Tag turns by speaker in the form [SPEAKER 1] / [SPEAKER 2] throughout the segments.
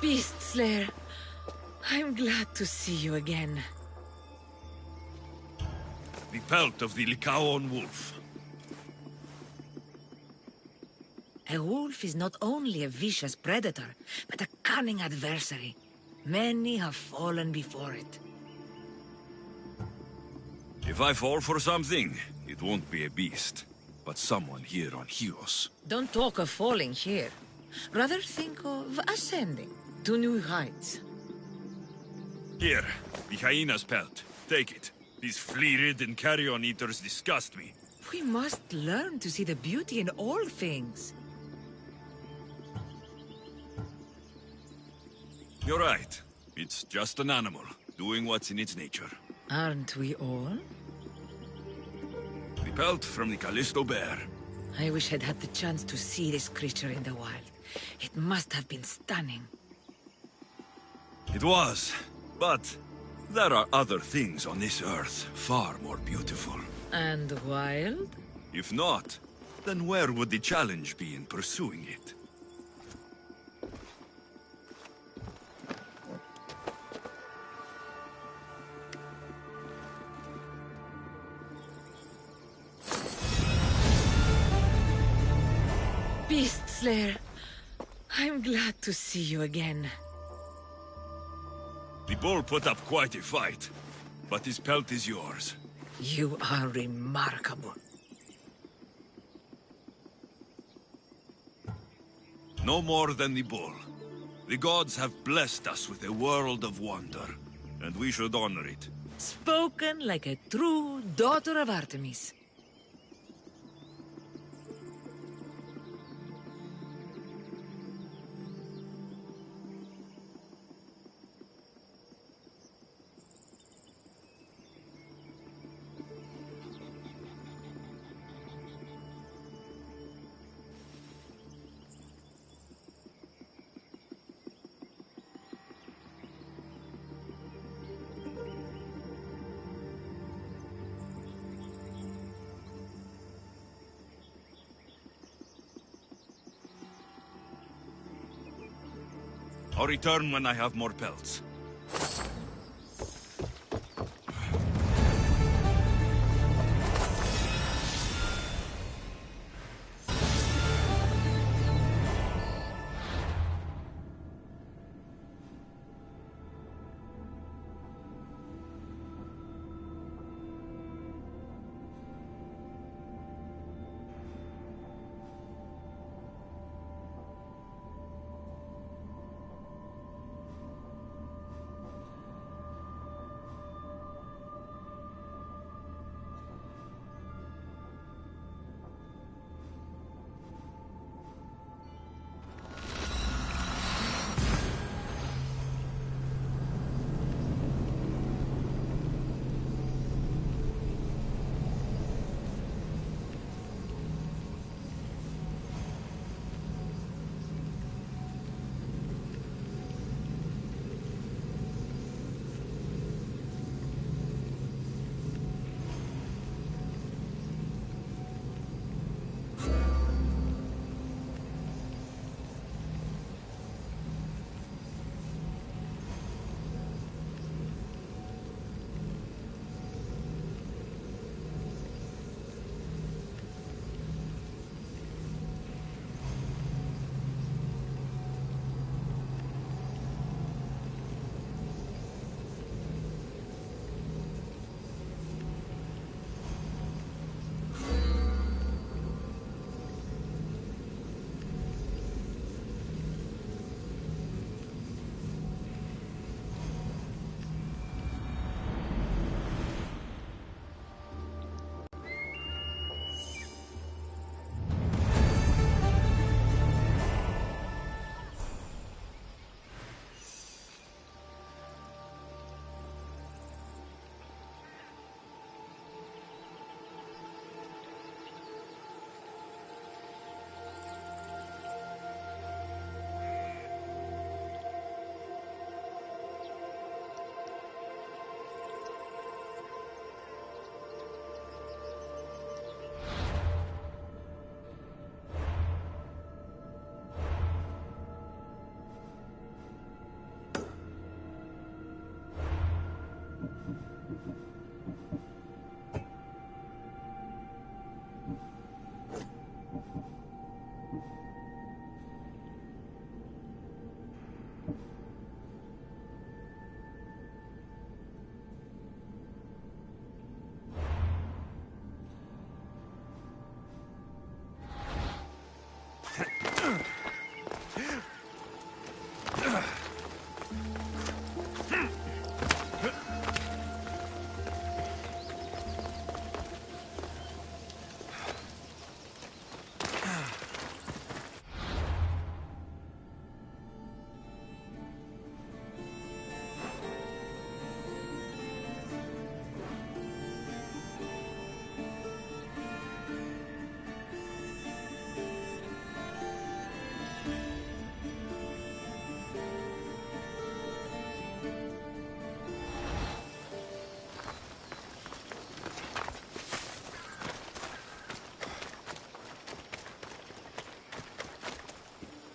[SPEAKER 1] Beast Slayer, I'm glad to see you again.
[SPEAKER 2] The pelt of the Lycaon wolf.
[SPEAKER 1] A wolf is not only a vicious predator, but a cunning adversary. Many have fallen before it.
[SPEAKER 2] If I fall for something, it won't be a beast, but someone here on Hios.
[SPEAKER 1] Don't talk of falling here. Rather think of ascending to new heights.
[SPEAKER 2] Here, the hyena's pelt. Take it. These flea-ridden carrion eaters disgust me.
[SPEAKER 1] We must learn to see the beauty in all things.
[SPEAKER 2] You're right. It's just an animal, doing what's in its nature.
[SPEAKER 1] Aren't we all?
[SPEAKER 2] The pelt from the Callisto bear.
[SPEAKER 1] I wish I'd had the chance to see this creature in the wild. It must have been stunning.
[SPEAKER 2] It was, but there are other things on this earth far more beautiful.
[SPEAKER 1] And wild?
[SPEAKER 2] If not, then where would the challenge be in pursuing it?
[SPEAKER 1] Beast Slayer, I'm glad to see you again.
[SPEAKER 2] The bull put up quite a fight, but his pelt is yours.
[SPEAKER 1] You are remarkable.
[SPEAKER 2] No more than the bull. The gods have blessed us with a world of wonder, and we should honor it.
[SPEAKER 1] Spoken like a true daughter of Artemis.
[SPEAKER 2] I'll return when I have more pelts.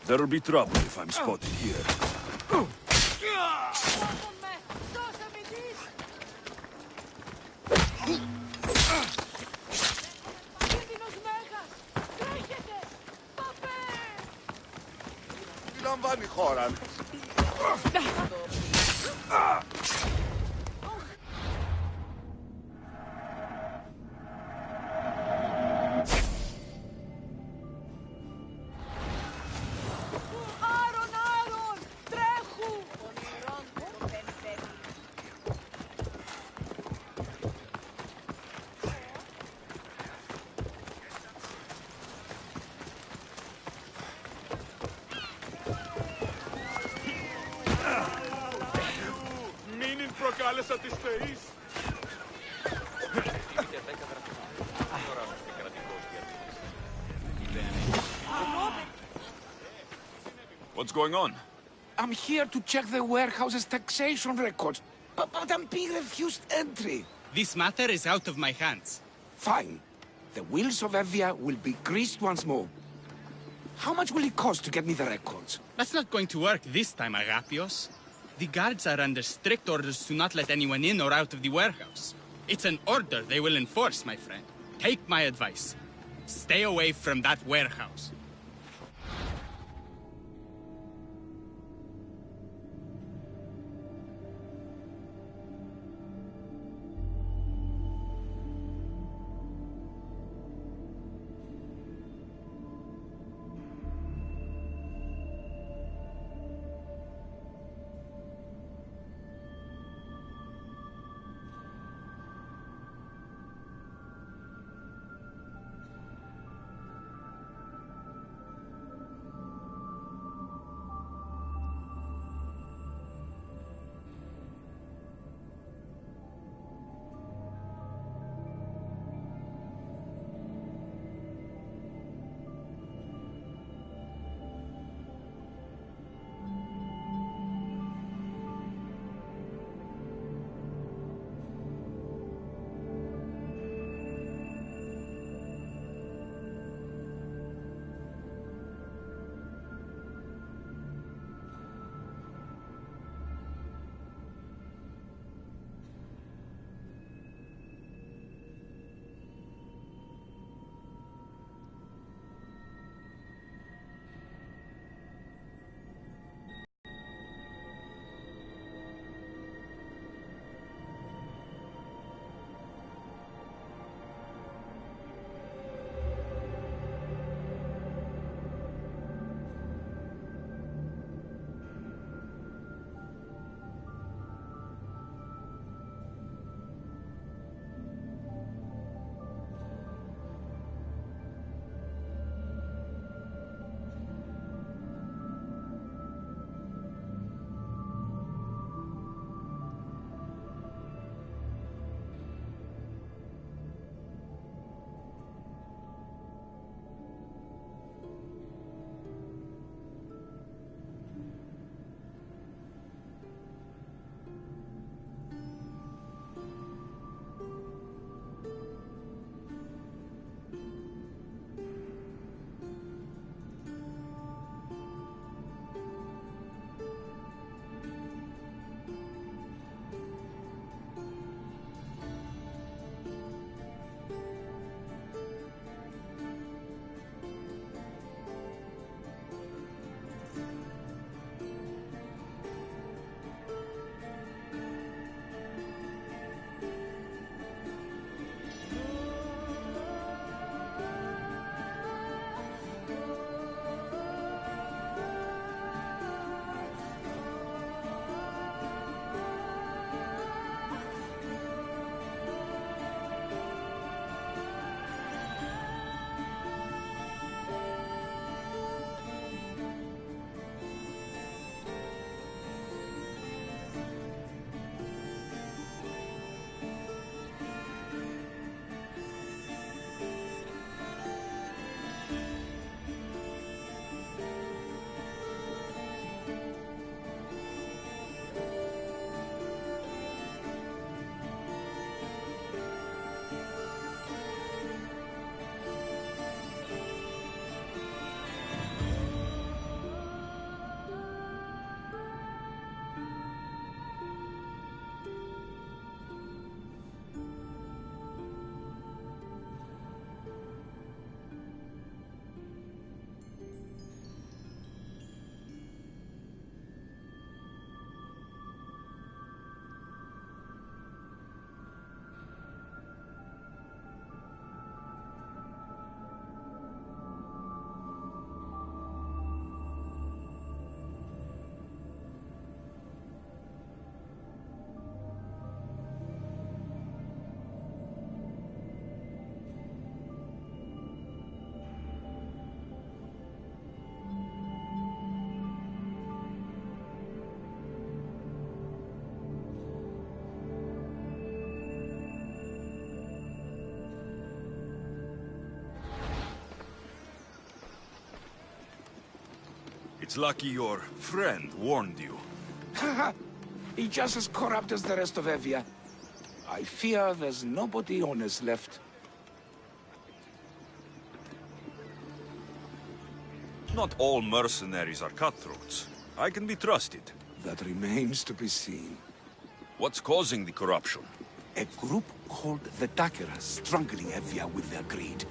[SPEAKER 2] There'll be trouble if I'm spotted here.
[SPEAKER 3] Τι λαμβάνει η χώρα.
[SPEAKER 4] Προκάλεσα τις θεείς.
[SPEAKER 2] What's going on?
[SPEAKER 5] I'm here to check the warehouse's taxation records, but I'm being refused entry.
[SPEAKER 6] This matter is out of my hands.
[SPEAKER 5] Fine. The wheels of Evia will be greased once more. How much will it cost to get me the records?
[SPEAKER 6] That's not going to work this time, Agapios. The guards are under strict orders to not let anyone in or out of the warehouse. It's an order they will enforce, my friend. Take my advice. Stay away from that warehouse.
[SPEAKER 2] It's lucky your friend warned you.
[SPEAKER 5] He's just as corrupt as the rest of Evia. I fear there's nobody honest left.
[SPEAKER 2] Not all mercenaries are cutthroats. I can be trusted.
[SPEAKER 5] That remains to be seen.
[SPEAKER 2] What's causing the corruption?
[SPEAKER 5] A group called the Daggers strangling Evia with their greed.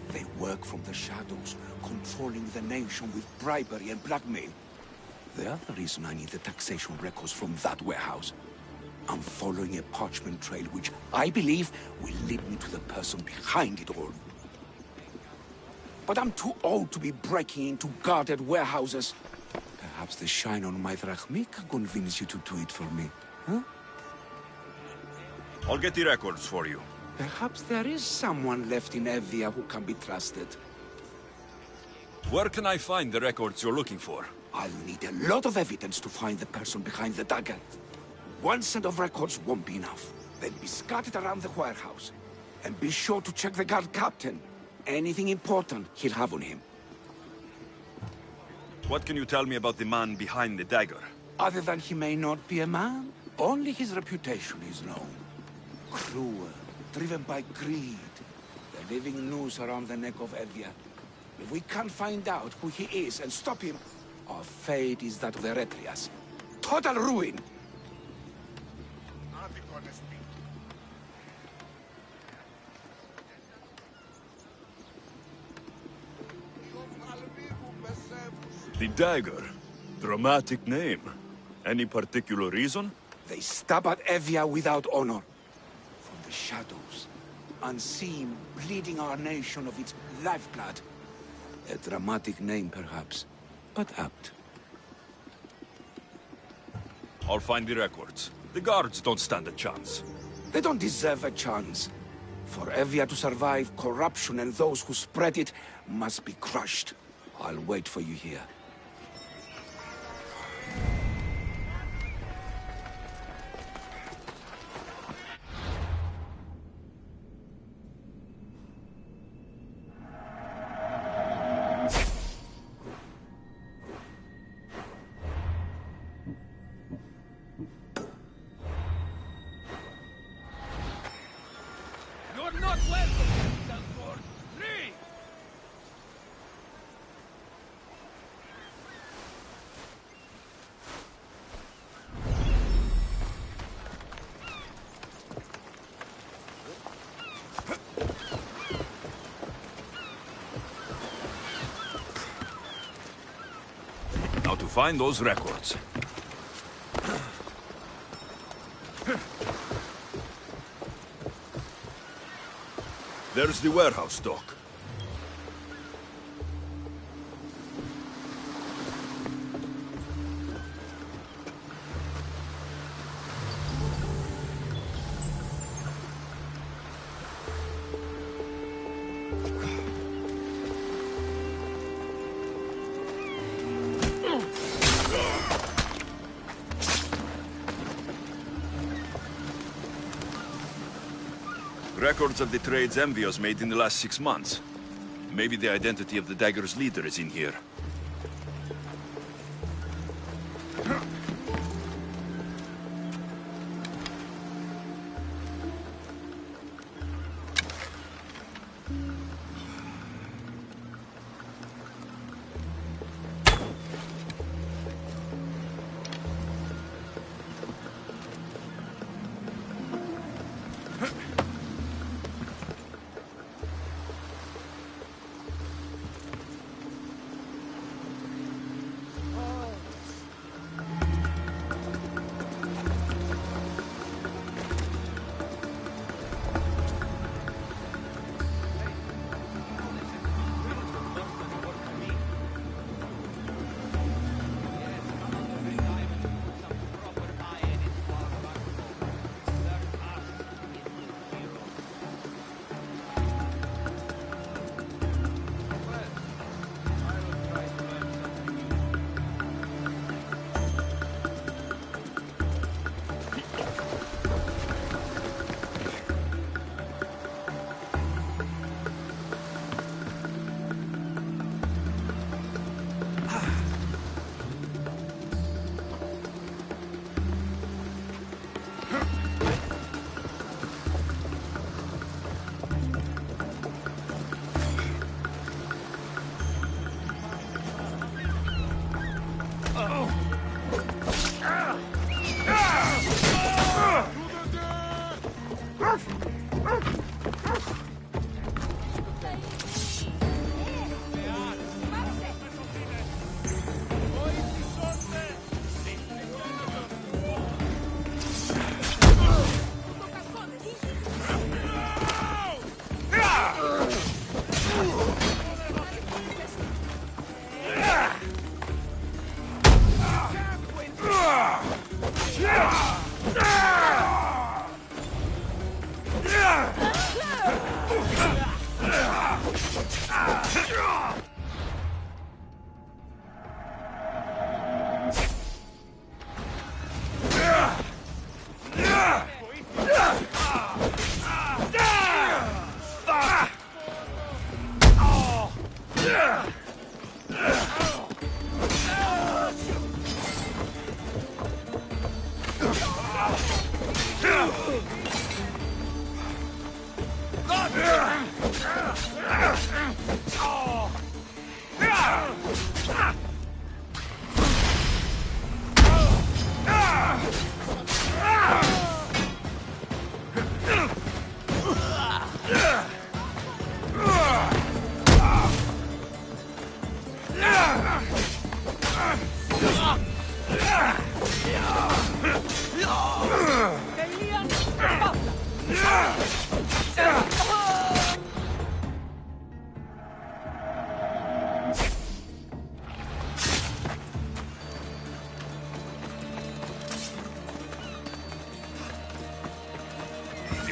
[SPEAKER 5] They work from the shadows, controlling the nation with bribery and blackmail. The other reason I need the taxation records from that warehouse. I'm following a parchment trail which I believe will lead me to the person behind it all. But I'm too old to be breaking into guarded warehouses. Perhaps the shine on my drachmi can convince you to do it for me, huh?
[SPEAKER 2] I'll get the records for you.
[SPEAKER 5] Perhaps there is someone left in Evia who can be trusted.
[SPEAKER 2] Where can I find the records you're looking for?
[SPEAKER 5] I'll need a lot of evidence to find the person behind the dagger. One set of records won't be enough. They'll be scattered around the warehouse. And be sure to check the guard captain. Anything important he'll have on him.
[SPEAKER 2] What can you tell me about the man behind the dagger?
[SPEAKER 5] Other than he may not be a man, only his reputation is known. Cruel, driven by greed. The living noose around the neck of Evia. If we can't find out who he is and stop him, our fate is that of the Retrias. Total ruin!
[SPEAKER 2] The dagger. Dramatic name. Any particular reason?
[SPEAKER 5] They stab at Evia without honor. From the shadows. Unseen, bleeding our nation of its lifeblood. A dramatic name, perhaps, but apt.
[SPEAKER 2] I'll find the records. The guards don't stand a chance.
[SPEAKER 5] They don't deserve a chance. For Evia to survive, corruption and those who spread it must be crushed. I'll wait for you here.
[SPEAKER 2] You're not welcome, Stanford! Leave! Now to find those records. There's the warehouse dock. Records of the trades Envios made in the last 6 months. Maybe the identity of the dagger's leader is in here.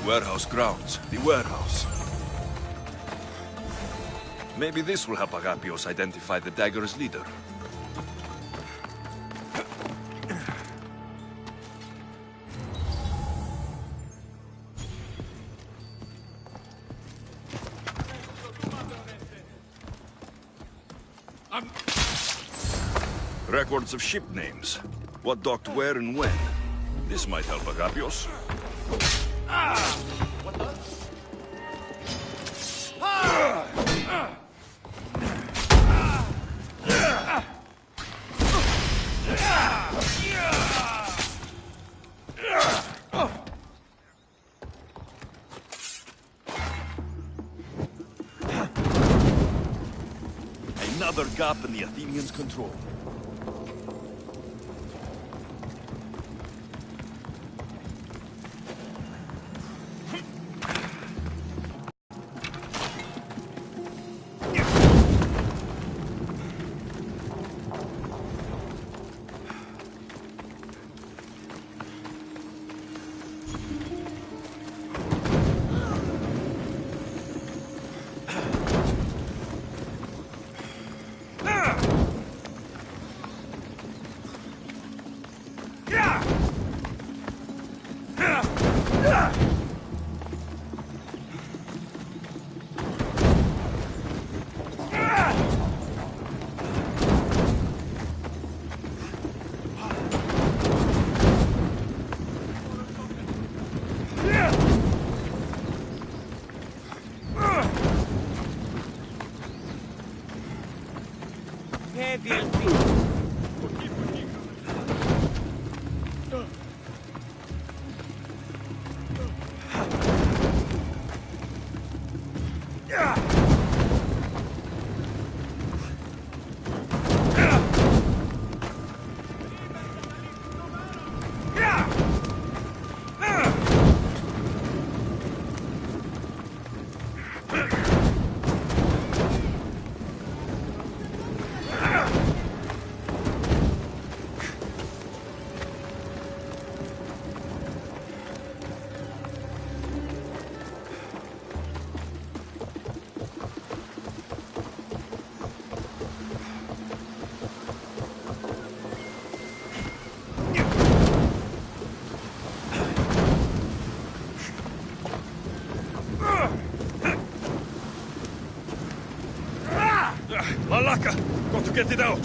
[SPEAKER 2] The warehouse grounds. The warehouse. Maybe this will help Agapios identify the dagger's leader. Records of ship names. What docked where and when. This might help Agapios. Another gap in the Athenians' control. Malaka! Got to get it out!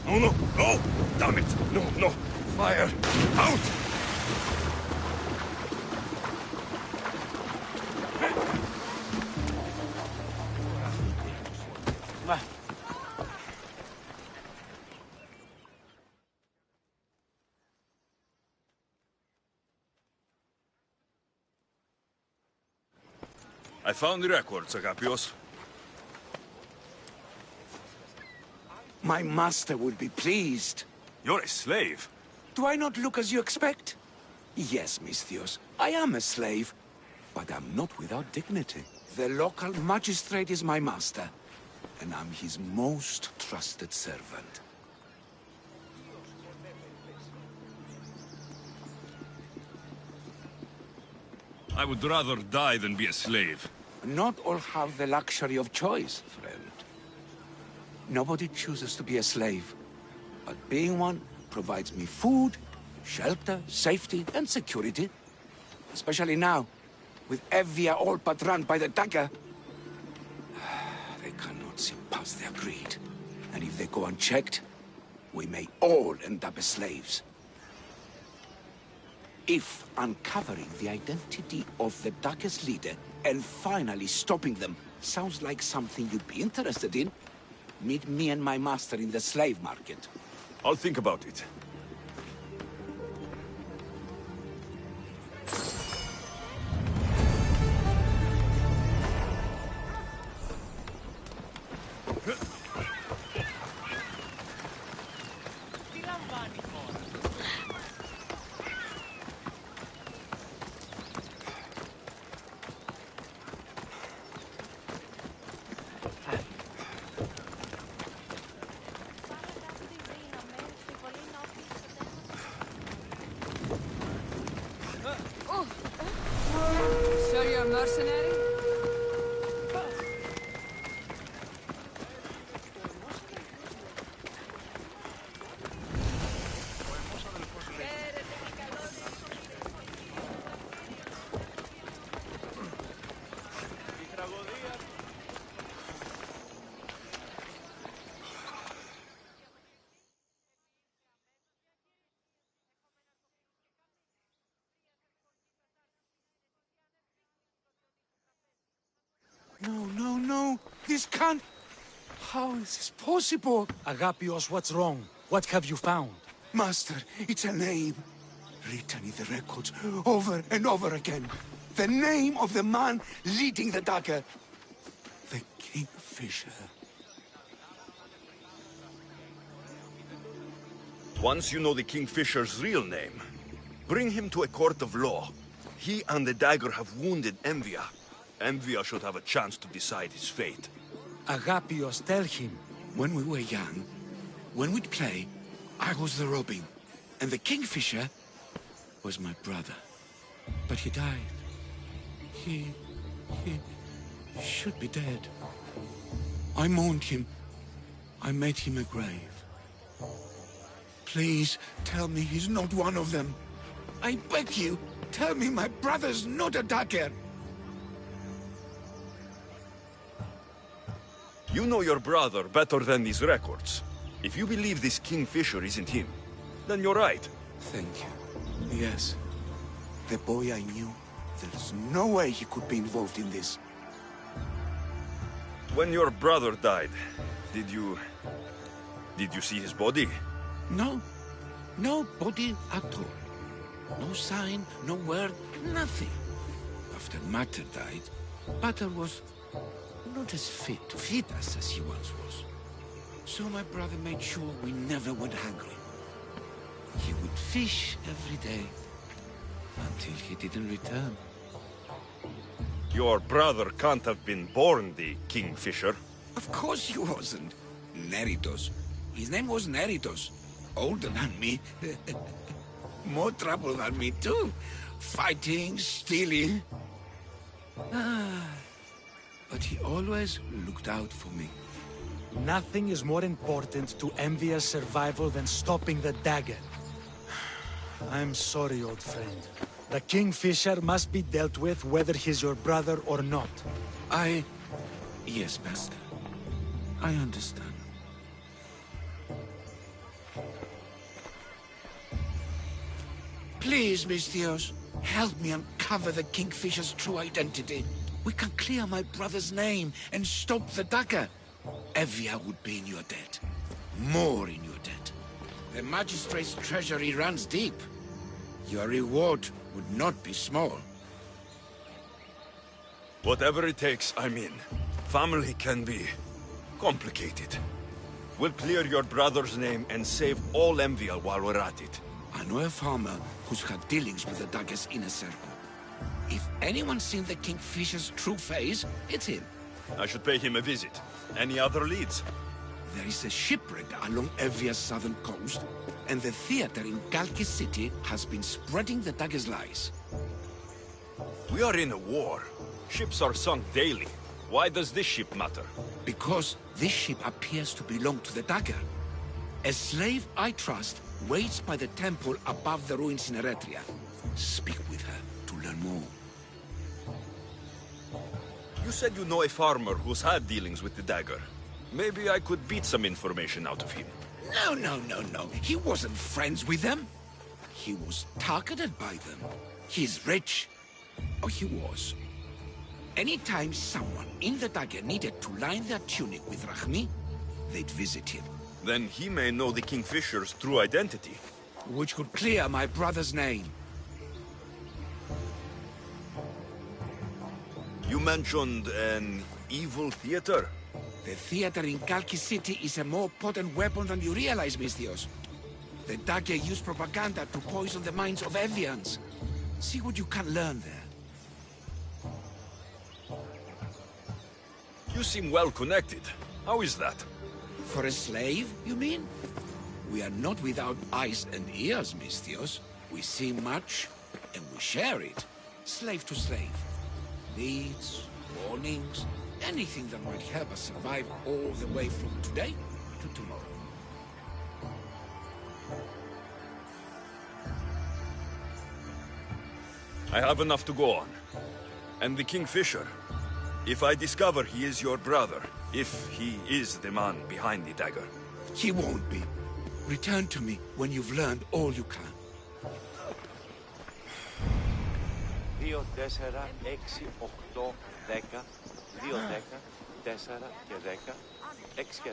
[SPEAKER 2] No, no, no! Damn it! No, no! Fire! Out! I found the records, Agapios.
[SPEAKER 5] My master will be pleased.
[SPEAKER 2] You're a slave.
[SPEAKER 5] Do I not look as you expect? Yes, Misthios, I am a slave, but I'm not without dignity. The local magistrate is my master, and I'm his most trusted servant.
[SPEAKER 2] I would rather die than be a slave.
[SPEAKER 5] Not all have the luxury of choice, friend. Nobody chooses to be a slave, but being one provides me food, shelter, safety, and security. Especially now, with Evia all but run by the dagger. They cannot see past their greed. And if they go unchecked, we may all end up as slaves. If uncovering the identity of the Dagger's leader and finally stopping them sounds like something you'd be interested in, meet me and my master in the slave market.
[SPEAKER 2] I'll think about it.
[SPEAKER 4] mercenary?
[SPEAKER 5] No, no, no. This can't... How is this possible?
[SPEAKER 7] Agapios, what's wrong? What have you found?
[SPEAKER 5] Master, it's a name. Written in the records over and over again. The name of the man leading the dagger. The Kingfisher.
[SPEAKER 2] Once you know the Kingfisher's real name, bring him to a court of law. He and the dagger have wounded Envia. Envia should have a chance to decide his fate.
[SPEAKER 7] Agapios, tell him.
[SPEAKER 5] When we were young, when we'd play, I was the robin. And the Kingfisher was my brother. But he died. He should be dead. I mourned him. I made him a grave. Please, tell me he's not one of them. I beg you, tell me my brother's not a dagger.
[SPEAKER 2] You know your brother better than these records. If you believe this Kingfisher isn't him, then you're right.
[SPEAKER 5] Thank you. Yes. The boy I knew, there's no way he could be involved in this.
[SPEAKER 2] When your brother died, did you see his body?
[SPEAKER 5] No. No body at all. No sign, no word, nothing. After Mater died, Pater was not as fit to feed us as he once was. So my brother made sure we never went hungry. He would fish every day, until he didn't return.
[SPEAKER 2] Your brother can't have been born the Kingfisher.
[SPEAKER 5] Of course he wasn't. Neritos. His name was Neritos. Older than me. More trouble than me too. Fighting, stealing. But he always looked out for me.
[SPEAKER 7] Nothing is more important to Envia's survival than stopping the dagger. I'm sorry, old friend. The Kingfisher must be dealt with whether he's your brother or not.
[SPEAKER 5] Yes, Master. I understand. Please, Misthios, help me uncover the Kingfisher's true identity. We can clear my brother's name and stop the dagger. Evia would be in your debt. More in your debt. The Magistrate's treasury runs deep. Your reward would not be small.
[SPEAKER 2] Whatever it takes, I'm in. Family can be complicated. We'll clear your brother's name and save all Envia while we're at it.
[SPEAKER 5] I know a farmer who's had dealings with the dagger's inner circle. If anyone's seen the Kingfisher's true face, it's him.
[SPEAKER 2] I should pay him a visit. Any other leads?
[SPEAKER 5] There is a shipwreck along Evia's southern coast, and the theater in Kalki City has been spreading the dagger's lies.
[SPEAKER 2] We are in a war. Ships are sunk daily. Why does this ship matter?
[SPEAKER 5] Because this ship appears to belong to the dagger. A slave I trust waits by the temple above the ruins in Eretria. Speak with her to learn more.
[SPEAKER 2] You said you know a farmer who's had dealings with the dagger. Maybe I could beat some information out of him.
[SPEAKER 5] No. He wasn't friends with them. He was targeted by them. He's rich. Oh, he was. Anytime someone in the dagger needed to line their tunic with Rahmi, they'd visit him.
[SPEAKER 2] Then he may know the Kingfisher's true identity.
[SPEAKER 5] Which could clear my brother's name.
[SPEAKER 2] You mentioned an evil theater?
[SPEAKER 5] The theater in Kalki City is a more potent weapon than you realize, Misthios. The dagger used propaganda to poison the minds of Evians. See what you can learn there.
[SPEAKER 2] You seem well connected. How is that?
[SPEAKER 5] For a slave, you mean? We are not without eyes and ears, Misthios. We see much, and we share it. Slave to slave. Needs, warnings, anything that might help us survive all the way from today to tomorrow.
[SPEAKER 2] I have enough to go on. And the Kingfisher. If I discover he is your brother, if he is the man behind the dagger.
[SPEAKER 5] He won't be. Return to me when you've learned all you can.
[SPEAKER 4] 2, 4, 6, 8, 10, 2, 10, 4 και 10, 6 και...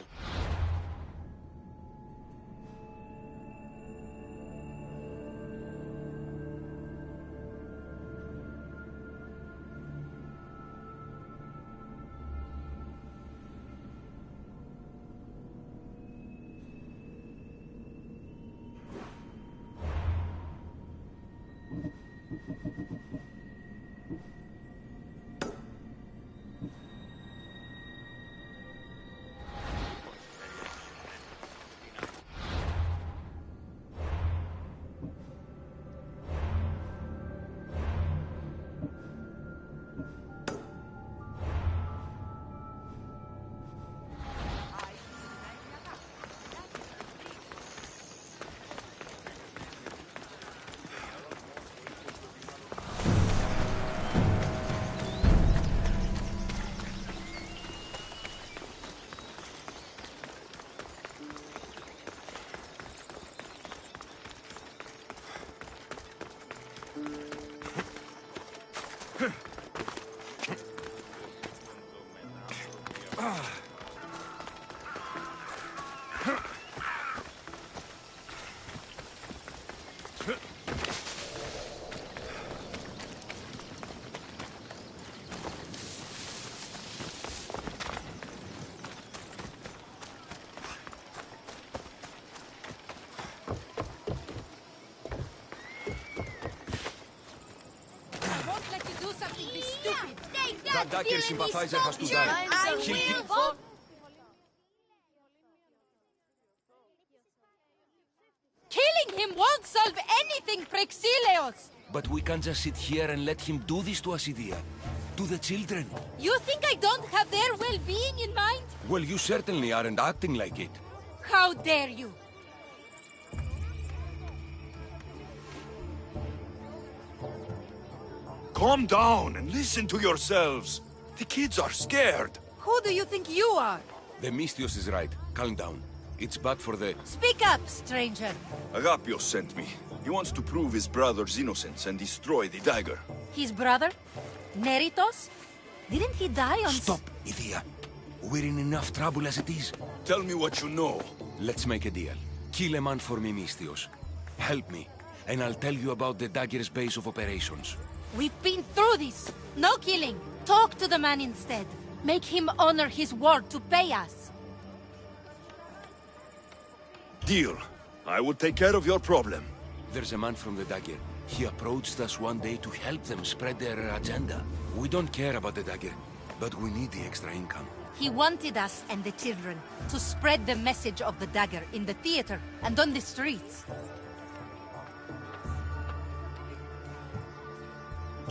[SPEAKER 5] That Dagger sympathizer has to die.
[SPEAKER 8] Killing him won't solve anything, Prexileos!
[SPEAKER 5] But we can't just sit here and let him do this to us, Idia. To the children.
[SPEAKER 8] You think I don't have their well-being in mind?
[SPEAKER 5] Well, you certainly aren't acting like it.
[SPEAKER 8] How dare you!
[SPEAKER 2] Calm down and listen to yourselves. The kids are scared.
[SPEAKER 8] Who do you think you are?
[SPEAKER 5] The Mystios is right. Calm down. It's bad for the...
[SPEAKER 8] Speak up, stranger.
[SPEAKER 2] Agapios sent me. He wants to prove his brother's innocence and destroy the dagger.
[SPEAKER 8] His brother? Neritos? Didn't he die on...
[SPEAKER 5] Stop, Idia. We're in enough trouble as it is.
[SPEAKER 2] Tell me what you know.
[SPEAKER 5] Let's make a deal. Kill a man for me, Mystios. Help me, and I'll tell you about the dagger's base of operations.
[SPEAKER 8] We've been through this. No killing. Talk to the man instead. Make him honor his word to pay us.
[SPEAKER 2] Deal. I will take care of your problem.
[SPEAKER 5] There's a man from the dagger. He approached us one day to help them spread their agenda. We don't care about the dagger, but we need the extra income.
[SPEAKER 8] He wanted us and the children to spread the message of the dagger in the theater and on the streets.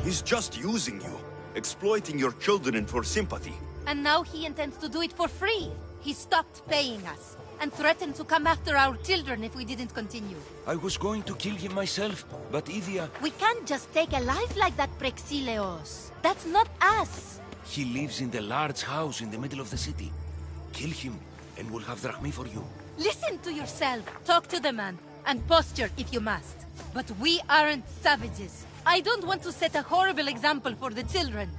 [SPEAKER 2] He's just using you, exploiting your children for sympathy.
[SPEAKER 8] And now he intends to do it for free. He stopped paying us and threatened to come after our children if we didn't continue.
[SPEAKER 5] I was going to kill him myself, but Idia...
[SPEAKER 8] We can't just take a life like that, Prexileos. That's not us.
[SPEAKER 5] He lives in the large house in the middle of the city. Kill him, and we'll have drachmi for you.
[SPEAKER 8] Listen to yourself. Talk to the man, and posture if you must. But we aren't savages. I don't want to set a horrible example for the children.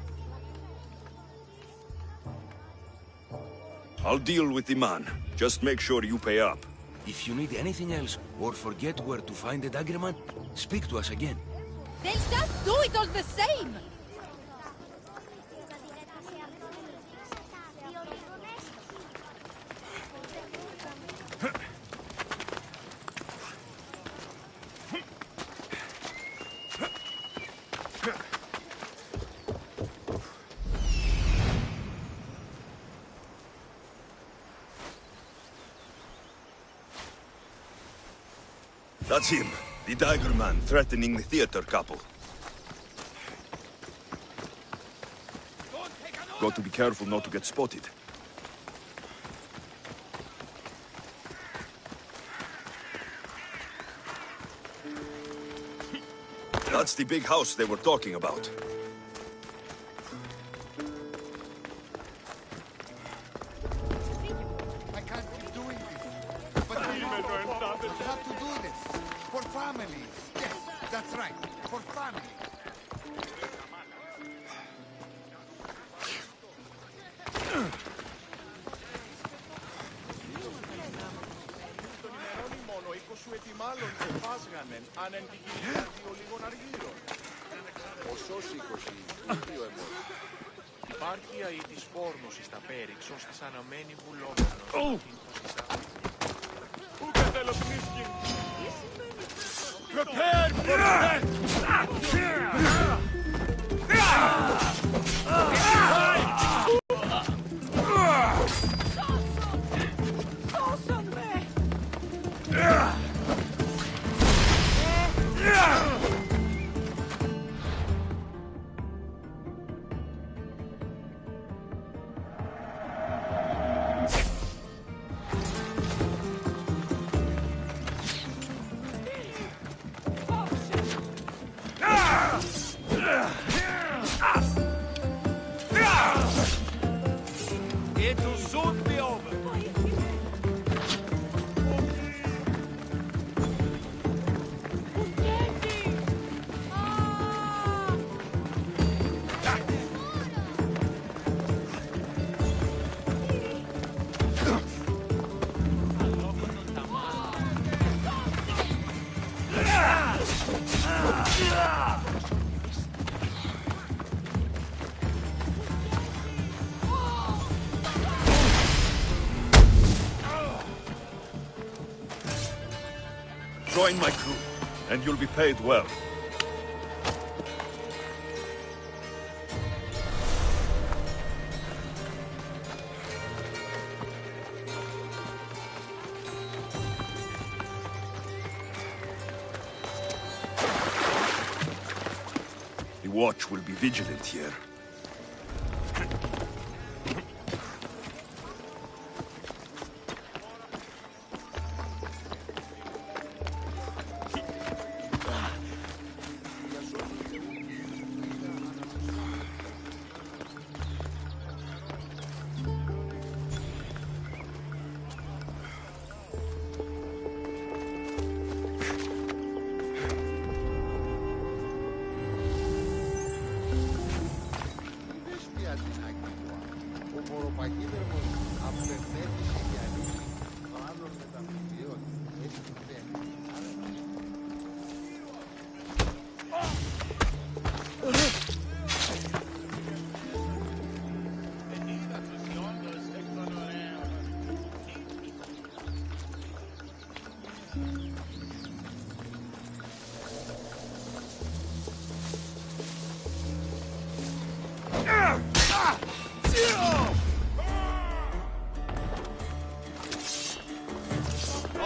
[SPEAKER 2] I'll deal with the man. Just make sure you pay up.
[SPEAKER 5] If you need anything else, or forget where to find the dagger man, speak to us again.
[SPEAKER 8] They'll just do it all the same!
[SPEAKER 2] That's him, the dagger man threatening the theater couple. Got to be careful not to get spotted. That's the big house they were talking about.
[SPEAKER 3] I can't keep doing this. But I have to do this. For family. Yes, that's right. For family.
[SPEAKER 4] Υπάρχει αίτης πόρνωση στα πέριξος της αναμένη βουλόμενος. Πού θέλω πνίσκιν. Prepare for
[SPEAKER 2] Join my crew, and you'll be paid well. The watch will be vigilant here.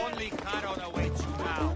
[SPEAKER 4] Only Charon awaits you now.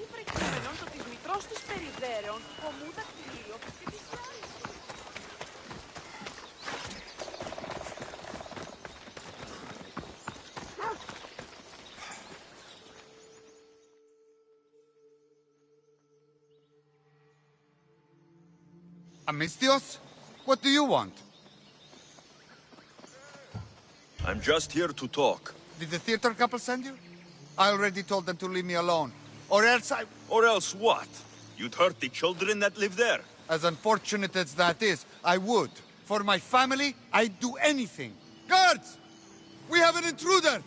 [SPEAKER 9] Ήβρε και το μελόντο της μητρός της περιδέρω.
[SPEAKER 4] πλέον κομμού δακτυλίο και της άρης.
[SPEAKER 3] Amistios? What do you want?
[SPEAKER 2] I'm just here to talk.
[SPEAKER 3] Did the theater couple send you? I already told them to leave me alone. Or else I...
[SPEAKER 2] Or else what? You'd hurt the children that live there.
[SPEAKER 3] As unfortunate as that is, I would. For my family, I'd do anything. Guards! We have an intruder!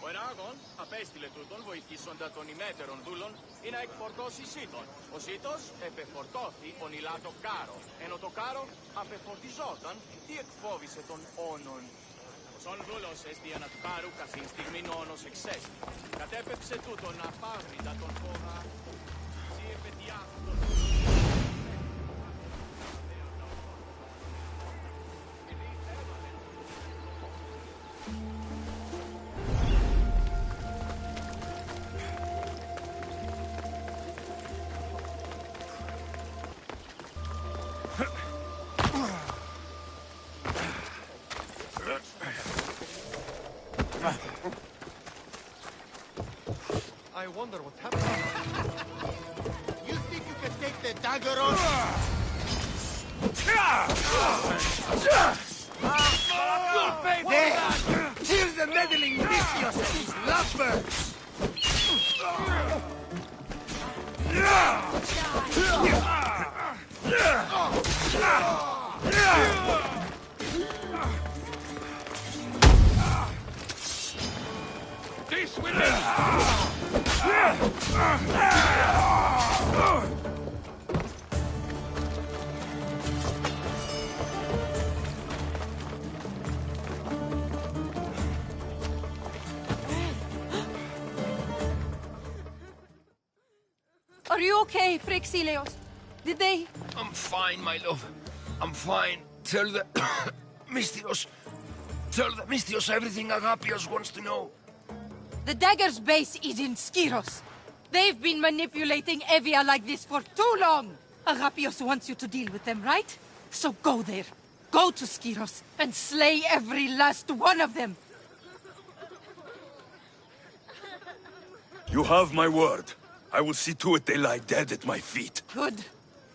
[SPEAKER 4] Ο Εράγων απέστειλε τούτον βοηθήσοντα των ημέτερων δούλων ή να εκφορτώσει σύτον. Ο σύτος επεφορτώθη ονειλά το κάρο, ενώ το κάρο απεφορτιζόταν τι εκφόβησε τον όνον. Ο σον δούλος εστίανα του κάρου καθήν στιγμήν όνος εξέστη. Κατέπεψε τούτον απάβριντα τον φόβα. Σύ επαιτιάχοντον.
[SPEAKER 9] I wonder what happened.
[SPEAKER 3] You think you can take the dagger on?
[SPEAKER 9] You'll pay for that! Here's the meddling Nicios and his lovebirds! This will
[SPEAKER 8] Are you okay, Phrixilios? Did they...
[SPEAKER 9] I'm fine, my love. I'm fine. Tell the... Mystios. Tell the Mystios everything Agapios wants to know.
[SPEAKER 8] The dagger's base is in Skiros. They've been manipulating Evia like this for too long. Agapios wants you to deal with them, right? So go there. Go to Skiros and slay every last one of them.
[SPEAKER 2] You have my word. I will see to it they lie dead at my feet.
[SPEAKER 8] Good.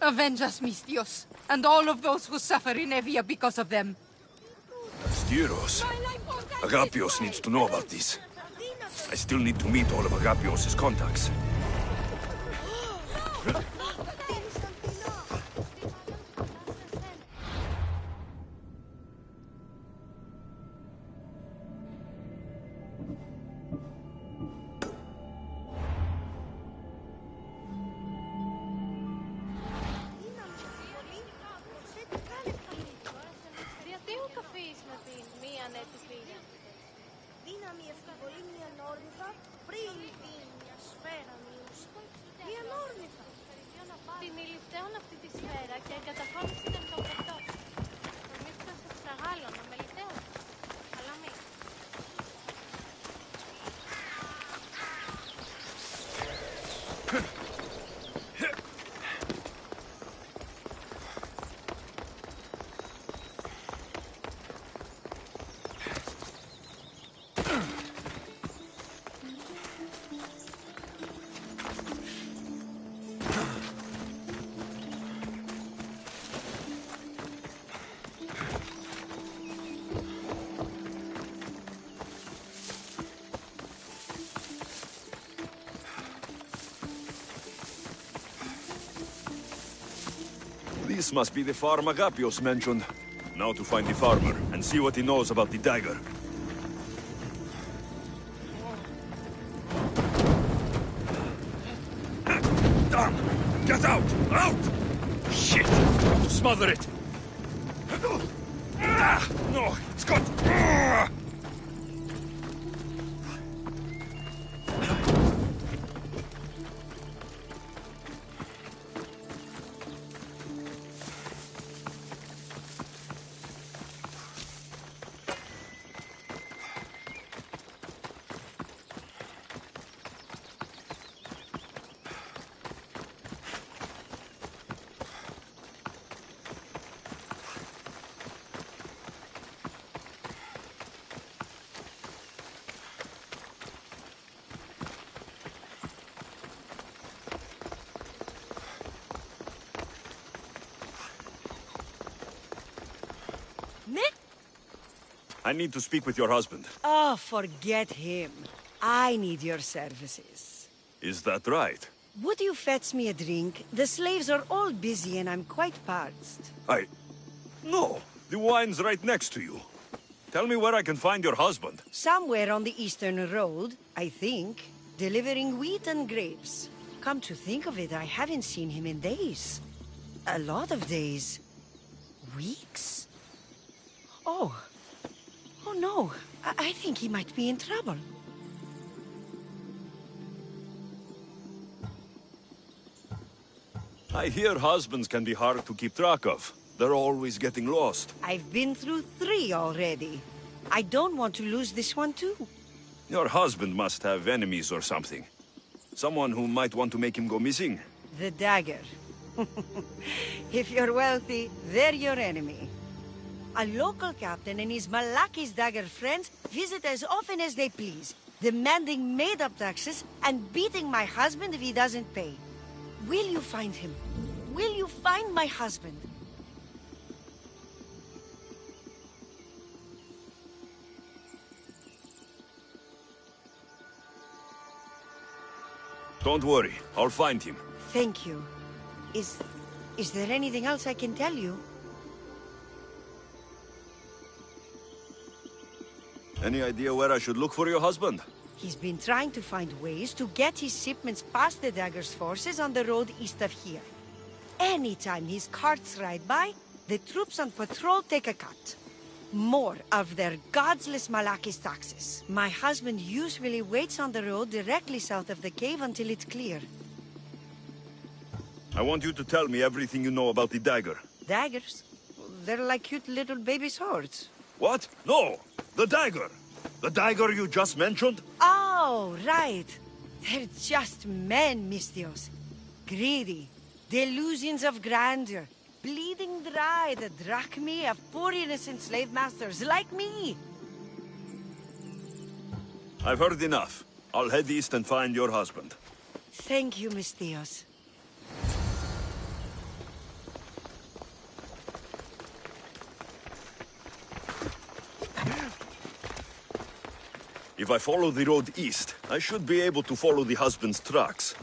[SPEAKER 8] Avenge us, Mystios, and all of those who suffer in Evia because of them.
[SPEAKER 2] Styros. Agapios needs to know about this. I still need to meet all of Agapios' contacts.
[SPEAKER 10] πέρα και εγκαταφάνιση των τοποθετών. Ορμήθηκαν σε ψαγάλωνα, μελιτέο. Αλλά μη.
[SPEAKER 2] This must be the farm Agapios mentioned. Now to find the farmer and see what he knows about the dagger. Damn! Get out! Out! Shit! Got to smother it! Ah, no, it's got... Ah! I need to speak with your husband.
[SPEAKER 11] Oh, forget him. I need your services.
[SPEAKER 2] Is that right?
[SPEAKER 11] Would you fetch me a drink? The slaves are all busy and I'm quite parched.
[SPEAKER 2] No, the wine's right next to you. Tell me where I can find your husband.
[SPEAKER 11] Somewhere on the Eastern Road, I think, delivering wheat and grapes. Come to think of it, I haven't seen him in days. A lot of days. Weeks? Oh no, I think he might be in trouble.
[SPEAKER 2] I hear husbands can be hard to keep track of. They're always getting lost.
[SPEAKER 11] I've been through 3 already. I don't want to lose this one too.
[SPEAKER 2] Your husband must have enemies or something. Someone who might want to make him go missing.
[SPEAKER 11] The dagger. If you're wealthy, they're your enemy. A local captain and his Malaki's dagger friends visit as often as they please, demanding made-up taxes and beating my husband if he doesn't pay. Will you find him? Will you find my husband?
[SPEAKER 2] Don't worry, I'll find him.
[SPEAKER 11] Thank you. Is there anything else I can tell you?
[SPEAKER 2] Any idea where I should look for your husband?
[SPEAKER 11] He's been trying to find ways to get his shipments past the Dagger's forces on the road east of here. Anytime his carts ride by, the troops on patrol take a cut. More of their godless Malakis taxes. My husband usually waits on the road directly south of the cave until it's clear.
[SPEAKER 2] I want you to tell me everything you know about the dagger.
[SPEAKER 11] Daggers? They're like cute little baby swords.
[SPEAKER 2] What? No! The dagger! The dagger you just mentioned?
[SPEAKER 11] Oh, right. They're just men, Mistios. Greedy. Delusions of grandeur. Bleeding dry the drachmae of poor innocent slave masters like me.
[SPEAKER 2] I've heard enough. I'll head east and find your husband.
[SPEAKER 11] Thank you, Mistios.
[SPEAKER 2] If I follow the road east, I should be able to follow the husband's tracks.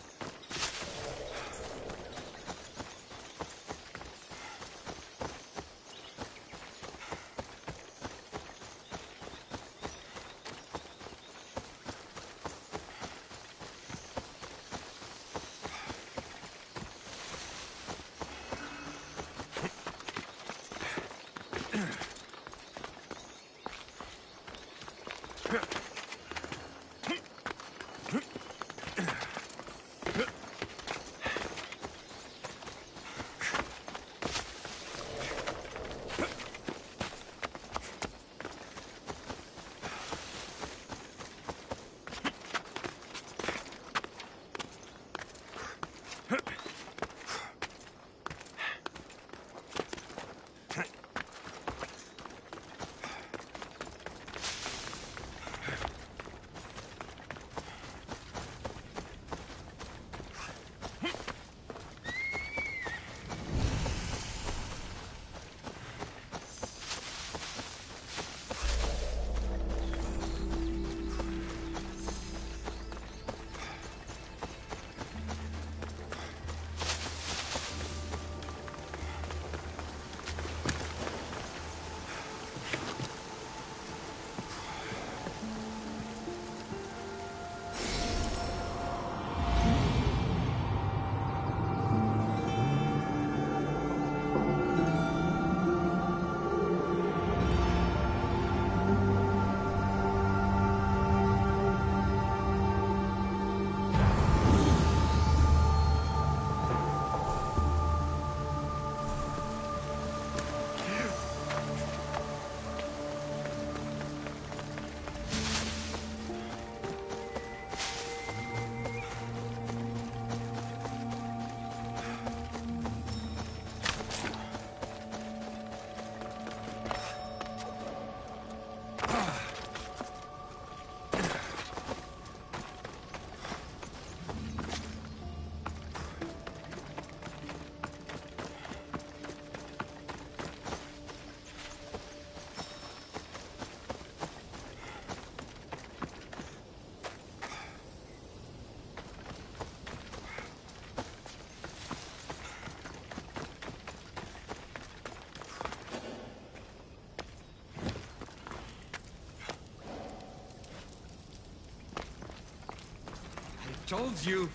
[SPEAKER 12] Told you.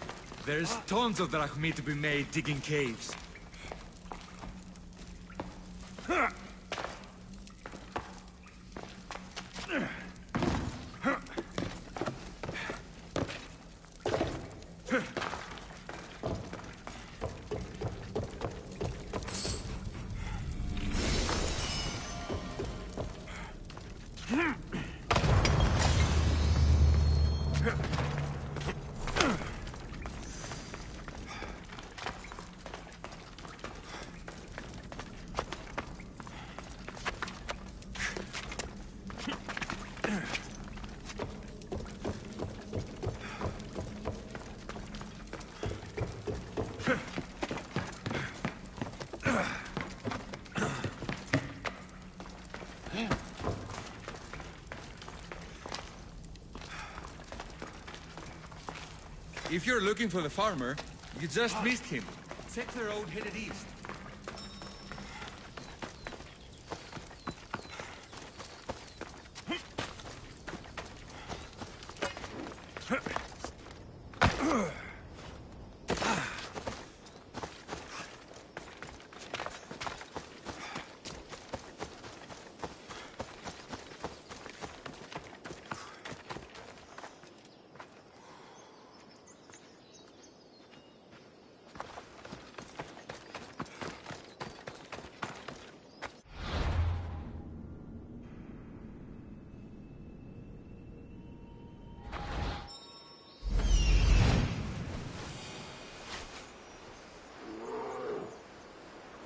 [SPEAKER 12] There's tons of drachmi to be made digging caves. If you're looking for the farmer, you just missed him. Take the road headed east.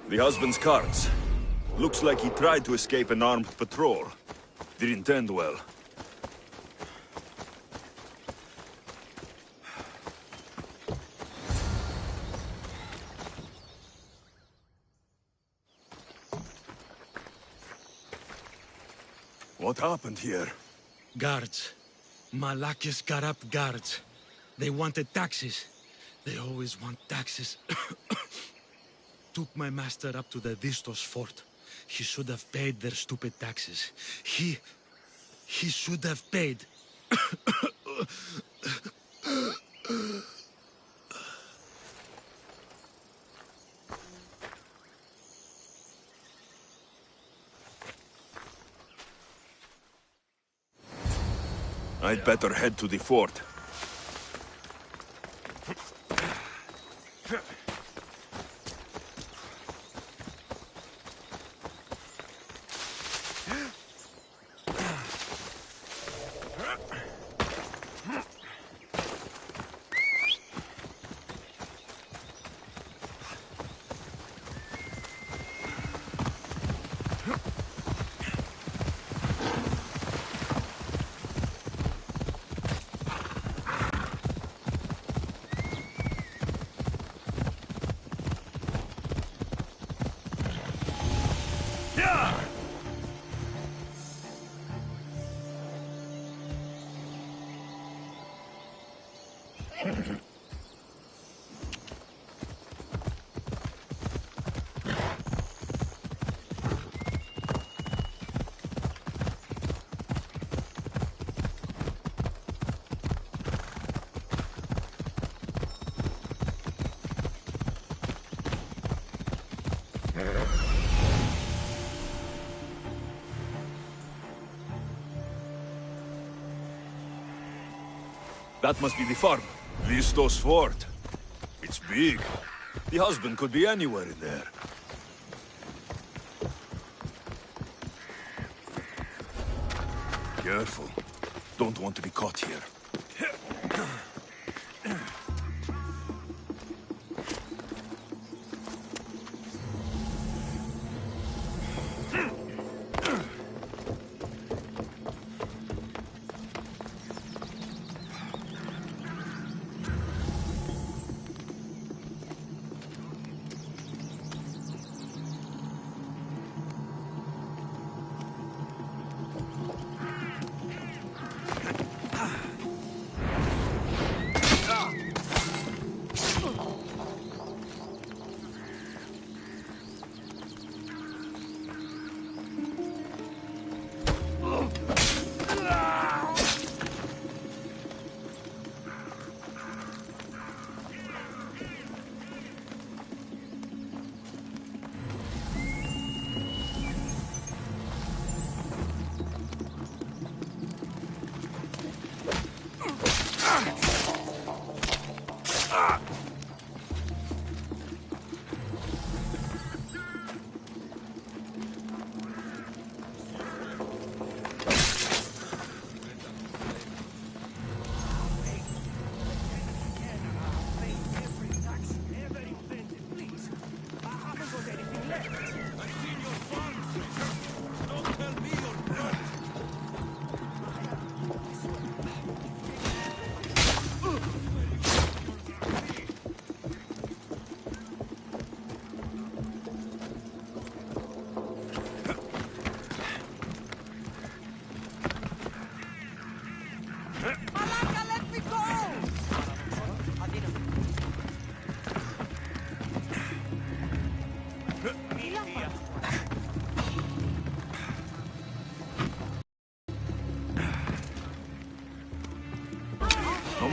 [SPEAKER 2] The husband's carts. Looks like he tried to escape an armed patrol. Didn't end well. What happened here?
[SPEAKER 7] Guards. Malakis got up guards. They wanted taxes. They always want taxes. Took my master up to the Vistos fort. He should have paid their stupid taxes. He should have paid.
[SPEAKER 2] I'd better head to the fort. That must be the farm. Vistos fort. It's big. The husband could be anywhere in there. Careful. Don't want to be caught here.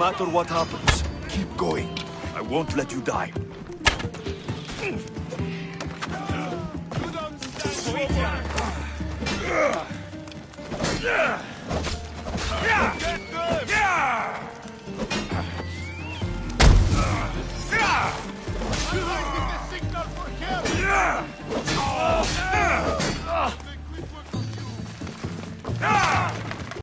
[SPEAKER 2] matter what happens, keep going. I won't let you die.